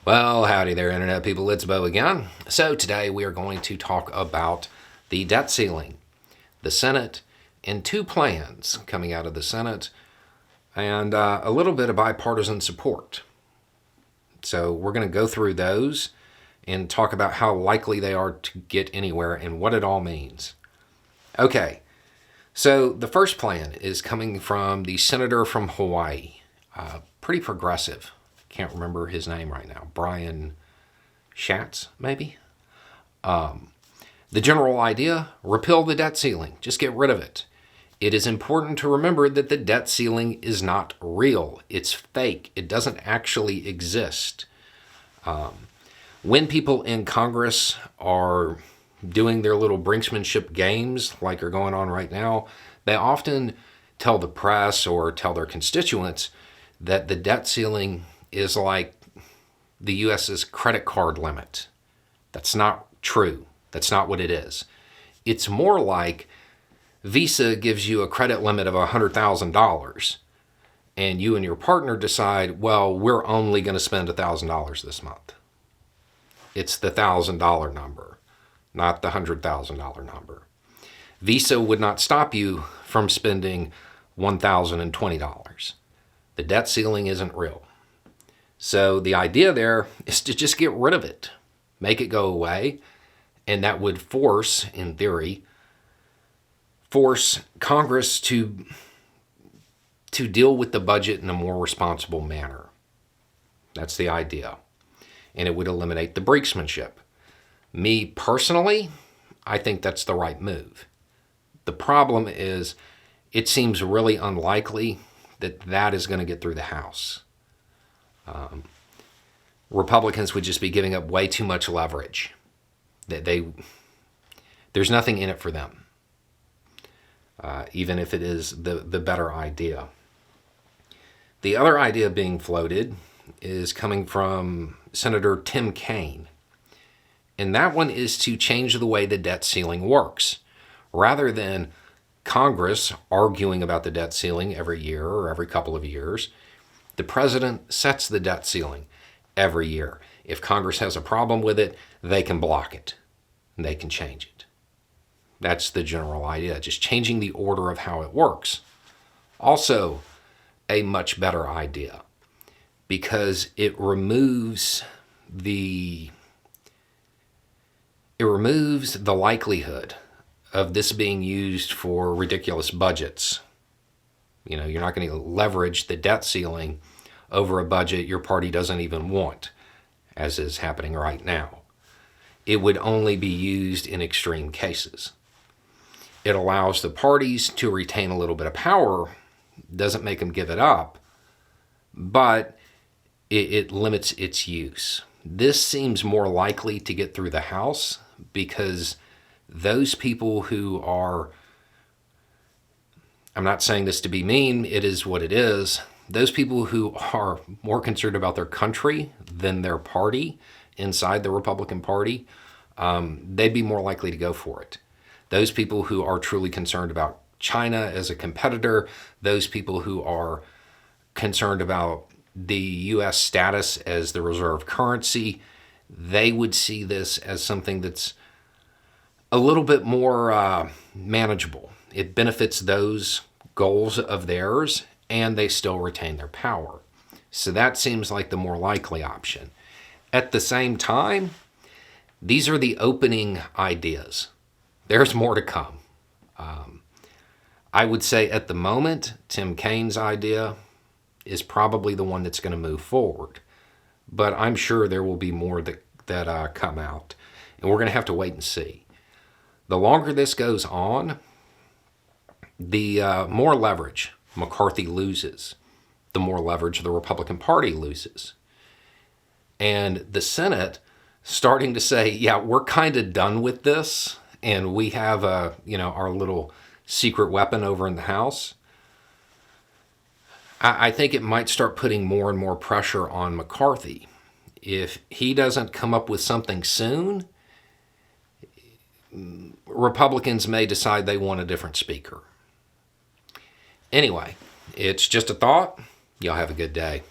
Well, howdy there, Internet people. It's Bo again. So, today we are going to talk about the debt ceiling, the Senate, and two plans coming out of the Senate, and a little bit of bipartisan support. So, we're going to go through those and talk about how likely they are to get anywhere and what it all means. Okay, so the first plan is coming from the senator from Hawaii, pretty progressive. Can't remember his name right now. Brian Schatz, maybe? The general idea, repeal the debt ceiling. Just get rid of it. It is important to remember that the debt ceiling is not real. It's fake. It doesn't actually exist. When people in Congress are doing their little brinksmanship games like are going on right now, they often tell the press or tell their constituents that the debt ceiling is like the U.S.'s credit card limit. That's not true. That's not what it is. It's more like Visa gives you a credit limit of $100,000 and you and your partner decide, well, we're only going to spend $1,000 this month. It's the $1,000 number, not the $100,000 number. Visa would not stop you from spending $1,020. The debt ceiling isn't real. So the idea there is to just get rid of it, make it go away, and that would force, in theory, Congress to deal with the budget in a more responsible manner. That's the idea. And it would eliminate the brinksmanship. Me personally, I think that's the right move. The problem is it seems really unlikely that is going to get through the House. Republicans would just be giving up way too much leverage. There's nothing in it for them, even if it is the better idea. The other idea being floated is coming from Senator Tim Kaine, and that one is to change the way the debt ceiling works. Rather than Congress arguing about the debt ceiling every year or every couple of years, the president sets the debt ceiling every year. If Congress has a problem with it, they can block it. And they can change it. That's the general idea, just changing the order of how it works. Also, a much better idea because it removes the likelihood of this being used for ridiculous budgets. You know, you're not going to leverage the debt ceiling over a budget your party doesn't even want, as is happening right now. It would only be used in extreme cases. It allows the parties to retain a little bit of power, doesn't make them give it up, but it limits its use. This seems more likely to get through the House because those people who are, I'm not saying this to be mean, it is what it is. Those people who are more concerned about their country than their party inside the Republican Party, they'd be more likely to go for it. Those people who are truly concerned about China as a competitor, those people who are concerned about the U.S. status as the reserve currency, they would see this as something that's a little bit more manageable. It benefits those goals of theirs, and they still retain their power. So that seems like the more likely option. At the same time, these are the opening ideas. There's more to come. I would say at the moment, Tim Kaine's idea is probably the one that's going to move forward. But I'm sure there will be more that come out. And we're going to have to wait and see. The longer this goes on, the more leverage McCarthy loses, the more leverage the Republican Party loses. And the Senate starting to say, yeah, we're kind of done with this, and we have our little secret weapon over in the House. I think it might start putting more and more pressure on McCarthy. If he doesn't come up with something soon, Republicans may decide they want a different speaker. Anyway, it's just a thought. Y'all have a good day.